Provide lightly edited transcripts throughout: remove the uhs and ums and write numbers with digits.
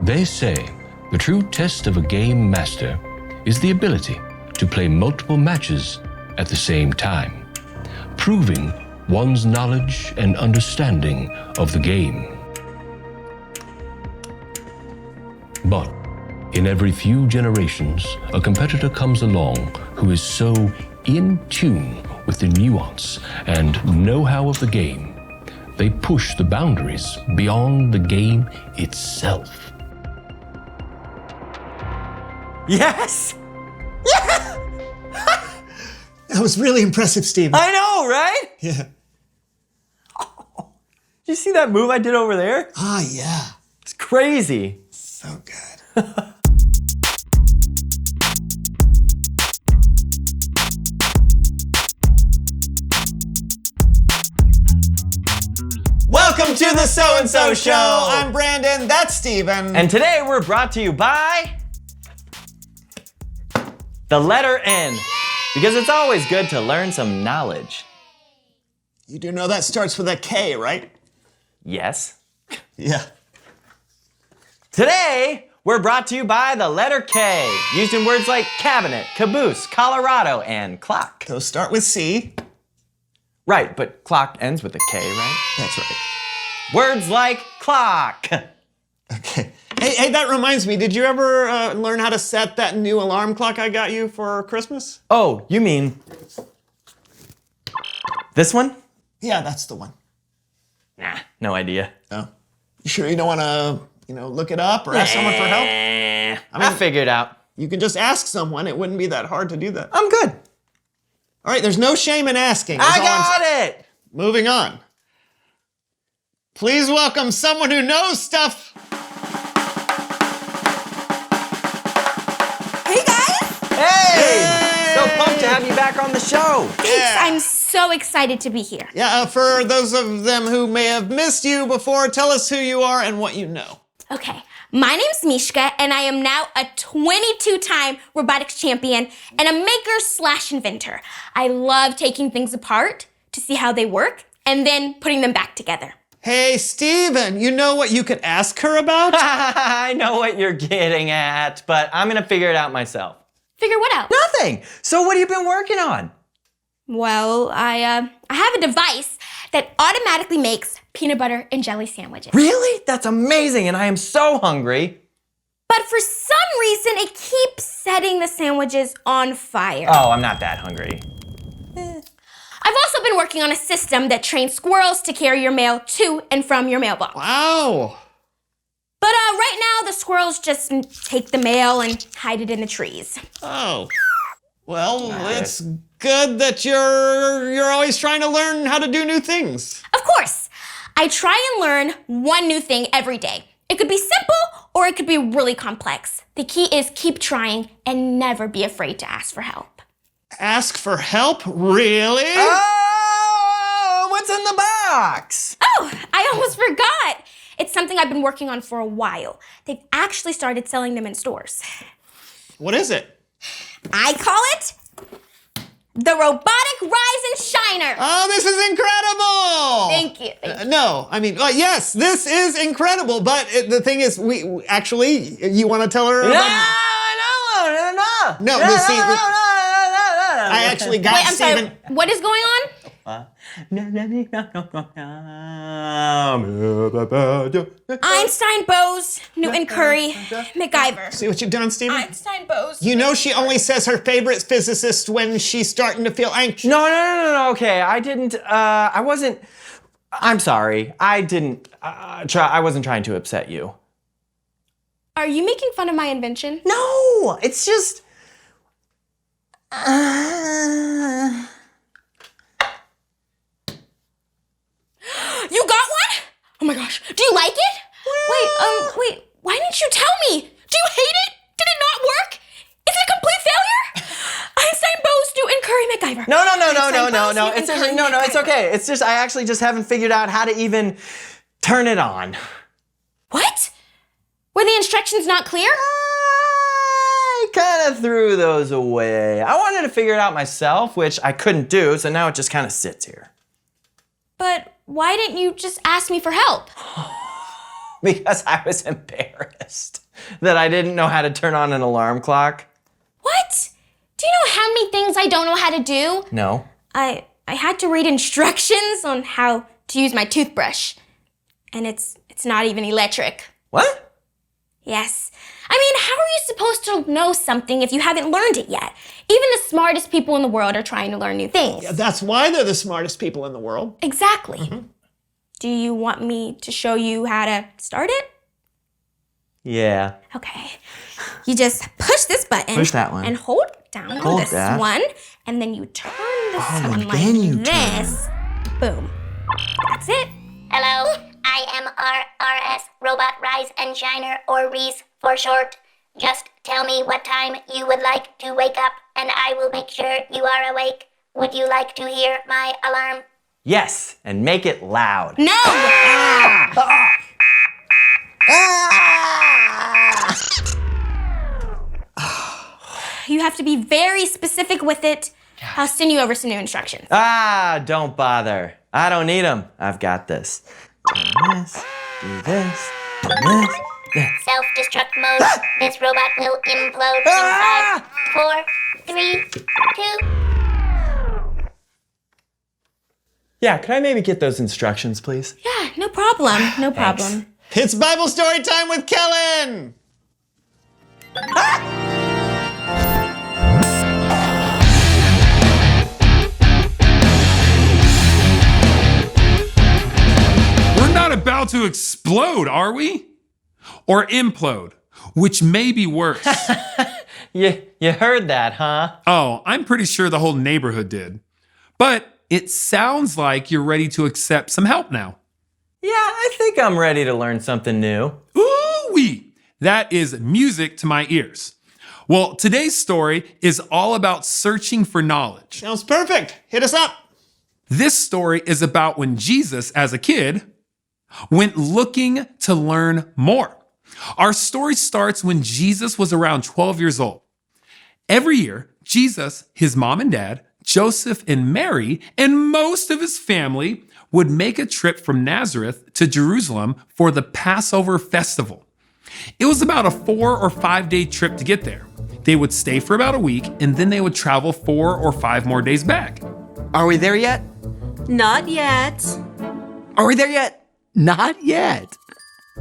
They say the true test of a game master is the ability to play multiple matches at the same time, proving one's knowledge and understanding of the game. But in every few generations, a competitor comes along who is so in tune with the nuance and know-how of the game, they push the boundaries beyond the game itself. Yes! Yeah! That was really impressive, Steven. I know, right? Yeah. Oh, did you see that move I did over there? Ah, yeah. It's crazy. So good. Welcome to the SoAndSo Show. I'm Brandon, that's Steven. And today we're brought to you by the letter N, because it's always good to learn some knowledge. You do know that starts with a K, right? Yes. Yeah. Today, we're brought to you by the letter K, used in words like cabinet, caboose, Colorado, and clock. Those start with C. Right, but clock ends with a K, right? That's right. Words like clock. Okay. Hey, that reminds me, did you ever learn how to set that new alarm clock I got you for Christmas? Oh, you mean this one? Yeah, that's the one. Nah, no idea. Oh. You sure you don't want to, look it up or ask someone for help? I'll figure it out. You can just ask someone. It wouldn't be that hard to do that. I'm good. All right, there's no shame in asking. I got it! Moving on. Please welcome someone who knows stuff. Hey guys! Hey! So pumped to have you back on the show. Thanks, Yeah. I'm so excited to be here. Yeah, for those of them who may have missed you before, tell us who you are and what you know. Okay, my name's Mishka, and I am now a 22-time robotics champion and a maker/inventor. I love taking things apart to see how they work and then putting them back together. Hey, Steven, you know what you could ask her about? I know what you're getting at, but I'm gonna figure it out myself. Figure what out? Nothing! So what have you been working on? Well, I have a device that automatically makes peanut butter and jelly sandwiches. Really? That's amazing, and I am so hungry. But for some reason, it keeps setting the sandwiches on fire. Oh, I'm not that hungry. I've also been working on a system that trains squirrels to carry your mail to and from your mailbox. Wow. But right now, the squirrels just take the mail and hide it in the trees. Oh. Well, Got it. it's good that you're always trying to learn how to do new things. Of course, I try and learn one new thing every day. It could be simple or it could be really complex. The key is keep trying and never be afraid to ask for help. Ask for help? Really? Oh, what's in the box? Oh, I almost forgot. It's something I've been working on for a while. They've actually started selling them in stores. What is it? I call it the Robotic Rise and Shiner. Oh, this is incredible! Thank you. No, I mean, yes, this is incredible, but the thing is, we actually, you want to tell her about... No, see, I actually got Wait, I'm Steven. sorry. What is going on? Einstein, Bose, Newton, Curry, MacGyver. See what you've done, Steven? Einstein, Bose. You know she only says her favorite physicist when she's starting to feel anxious. No, okay, I didn't, I wasn't, I'm sorry, I didn't, I wasn't trying to upset you. Are you making fun of my invention? No, it's just, You got one? Oh my gosh. Do you like it? Wait, why didn't you tell me? Do you hate it? Did it not work? Is it a complete failure? Einstein, Bose, Newton, Curry, MacGyver. No, Einstein, Bose, Newton, Curry, it's okay. It's just, I actually just haven't figured out how to even turn it on. What? Were the instructions not clear? I kind of threw those away. I wanted to figure it out myself, which I couldn't do, so now it just kind of sits here. But why didn't you just ask me for help? because I was embarrassed that I didn't know how to turn on an alarm clock. What? Do you know how many things I don't know how to do? No. I had to read instructions on how to use my toothbrush. And it's not even electric. What? Yes. I mean, how are you supposed to know something if you haven't learned it yet? Even the smartest people in the world are trying to learn new things. Yeah, that's why they're the smartest people in the world. Exactly. Do you want me to show you how to start it? Yeah. Okay. You just push this button. Push that one. And hold down Hold this that. one. And then you turn this one like then you this. Boom. That's it. Hello, I am RRS, Robot Rise and Shiner, or Reese for short. Just tell me what time you would like to wake up, and I will make sure you are awake. Would you like to hear my alarm? Yes, and make it loud. No! You have to be very specific with it. I'll send you over some new instructions. Don't bother. I don't need them. I've got this. Turn this, do this, turn this. Self-destruct mode. This robot will implode in 5, 4, 3, 2. Yeah, could I maybe get those instructions, please? Yeah, no problem. No problem. It's Bible story time with Kellen! We're not about to explode, are we? Or implode, which may be worse. You heard that, huh? Oh, I'm pretty sure the whole neighborhood did. But it sounds like you're ready to accept some help now. Yeah, I think I'm ready to learn something new. Ooh-wee! That is music to my ears. Well, today's story is all about searching for knowledge. Sounds perfect. Hit us up. This story is about when Jesus, as a kid, went looking to learn more. Our story starts when Jesus was around 12 years old. Every year, Jesus, his mom and dad, Joseph and Mary, and most of his family would make a trip from Nazareth to Jerusalem for the Passover festival. It was about a 4 or 5 day trip to get there. They would stay for about a week, and then they would travel 4 or 5 more days back. Are we there yet? Not yet. Are we there yet? Not yet.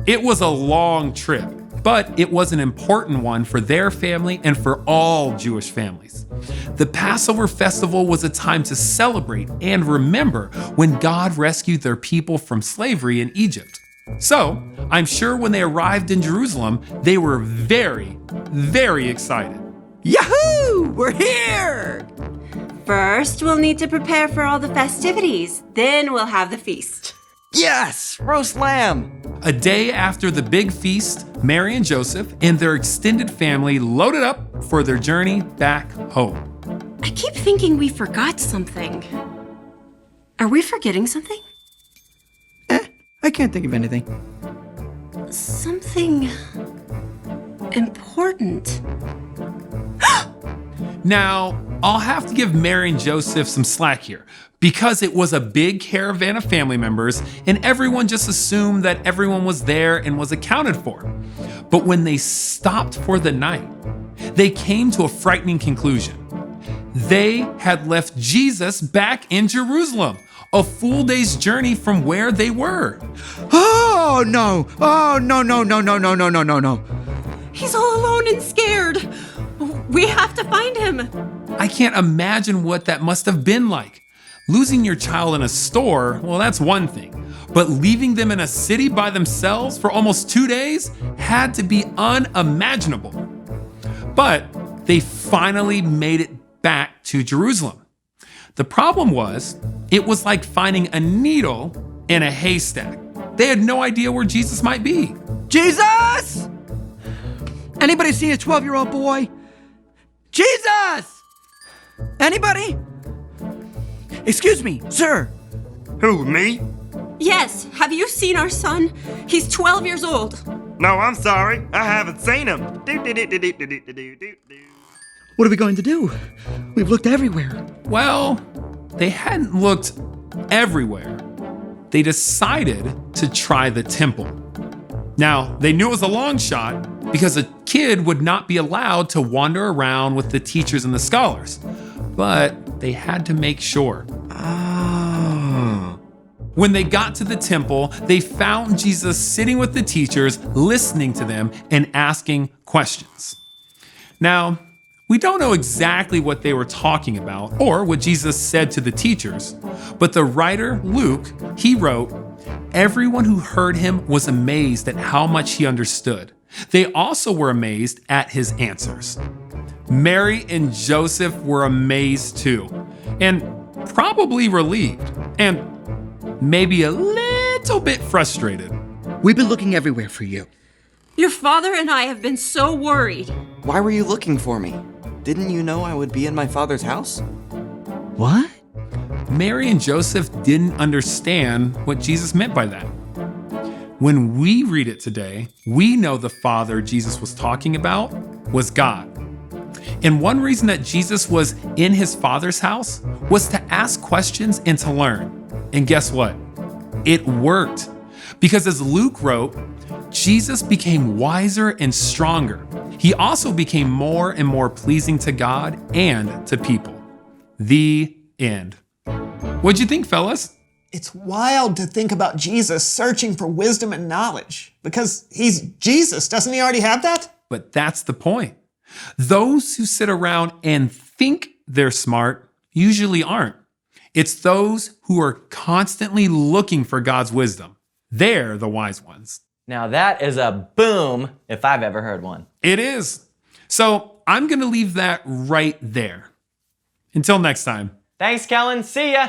It was a long trip, but it was an important one for their family and for all Jewish families. The Passover festival was a time to celebrate and remember when God rescued their people from slavery in Egypt. So, I'm sure when they arrived in Jerusalem, they were very, very excited. Yahoo! We're here! First, we'll need to prepare for all the festivities. Then we'll have the feast. Yes! Roast lamb! A day after the big feast, Mary and Joseph and their extended family loaded up for their journey back home. I keep thinking we forgot something. Are we forgetting something? I can't think of anything. Something important. Now, I'll have to give Mary and Joseph some slack here because it was a big caravan of family members and everyone just assumed that everyone was there and was accounted for. But when they stopped for the night, they came to a frightening conclusion. They had left Jesus back in Jerusalem, a full day's journey from where they were. Oh, no! Oh, no. He's all alone and scared. We have to find him. I can't imagine what that must have been like. Losing your child in a store, well, that's one thing. But leaving them in a city by themselves for almost 2 days had to be unimaginable. But they finally made it back to Jerusalem. The problem was, it was like finding a needle in a haystack. They had no idea where Jesus might be. Jesus! Anybody seen a 12-year-old boy? Jesus! Anybody? Excuse me, sir. Who, me? Yes, have you seen our son? He's 12 years old. No, I'm sorry. I haven't seen him. What are we going to do? We've looked everywhere. Well, they hadn't looked everywhere. They decided to try the temple. Now, they knew it was a long shot because a kid would not be allowed to wander around with the teachers and the scholars, but they had to make sure. When they got to the temple, they found Jesus sitting with the teachers, listening to them and asking questions. Now, we don't know exactly what they were talking about or what Jesus said to the teachers, but the writer, Luke, he wrote, "Everyone who heard him was amazed at how much he understood. They also were amazed at his answers." Mary and Joseph were amazed too, and probably relieved, and maybe a little bit frustrated. We've been looking everywhere for you. Your father and I have been so worried. Why were you looking for me? Didn't you know I would be in my father's house? What? Mary and Joseph didn't understand what Jesus meant by that. When we read it today, we know the Father Jesus was talking about was God. And one reason that Jesus was in his Father's house was to ask questions and to learn. And guess what? It worked. Because as Luke wrote, Jesus became wiser and stronger. He also became more and more pleasing to God and to people. The end. What'd you think, fellas? It's wild to think about Jesus searching for wisdom and knowledge because he's Jesus. Doesn't he already have that? But that's the point. Those who sit around and think they're smart usually aren't. It's those who are constantly looking for God's wisdom. They're the wise ones. Now that is a boom if I've ever heard one. It is. So I'm going to leave that right there. Until next time. Thanks, Kellen. See ya.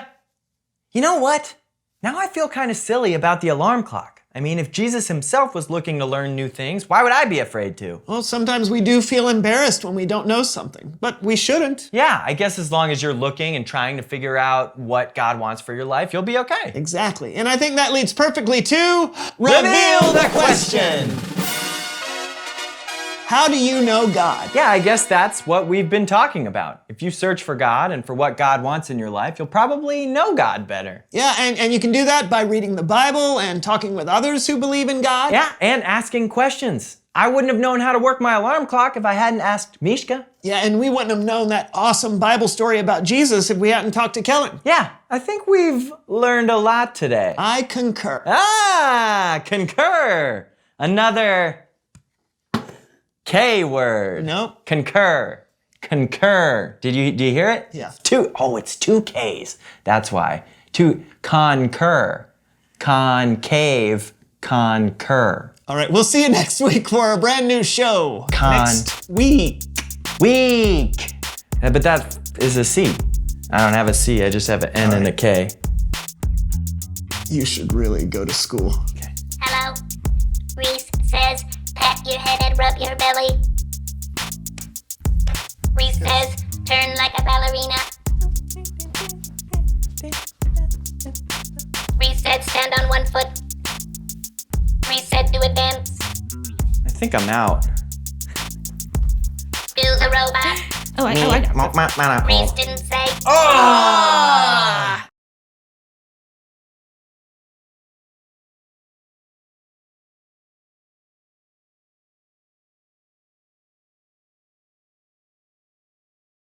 You know what? Now I feel kind of silly about the alarm clock. I mean, if Jesus himself was looking to learn new things, why would I be afraid to? Well, sometimes we do feel embarrassed when we don't know something, but we shouldn't. Yeah, I guess as long as you're looking and trying to figure out what God wants for your life, you'll be okay. Exactly. And I think that leads perfectly to Reveal the question. How do you know God? Yeah, I guess that's what we've been talking about. If you search for God and for what God wants in your life, you'll probably know God better. Yeah, and you can do that by reading the Bible and talking with others who believe in God. Yeah, and asking questions. I wouldn't have known how to work my alarm clock if I hadn't asked Mishka. Yeah, and we wouldn't have known that awesome Bible story about Jesus if we hadn't talked to Kellen. Yeah, I think we've learned a lot today. I concur. Concur. Another K word. Nope. Concur. Do you hear it? Yeah. It's two K's. That's why. Concur. Concave. Concur. All right, we'll see you next week for a brand new show. Next week. But that is a C. I don't have a C, I just have an N and a K. You should really go to school. Okay. Hello? Reese says, pat your head and rub your belly. Reese says, turn like a ballerina. Reese said, stand on one foot. Reese said, do a dance. I think I'm out. Do the robot. Oh, I Reese didn't say. Oh!